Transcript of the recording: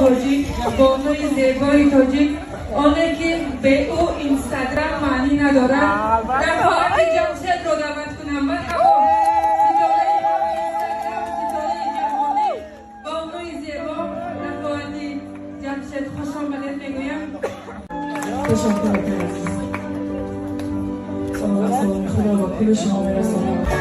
تاجیک بانوی زیبای تاجیک آنه که به او اینستاگرام معنی ندارد در حالت جمشید رو دعوت کنم. مرحبا ستاره اینستاگرام ستاره جهانی بانوی زیبا در حالت جمشید خوش آمدید میگویم. خوش آمدید. خدا با کل شما برسانم.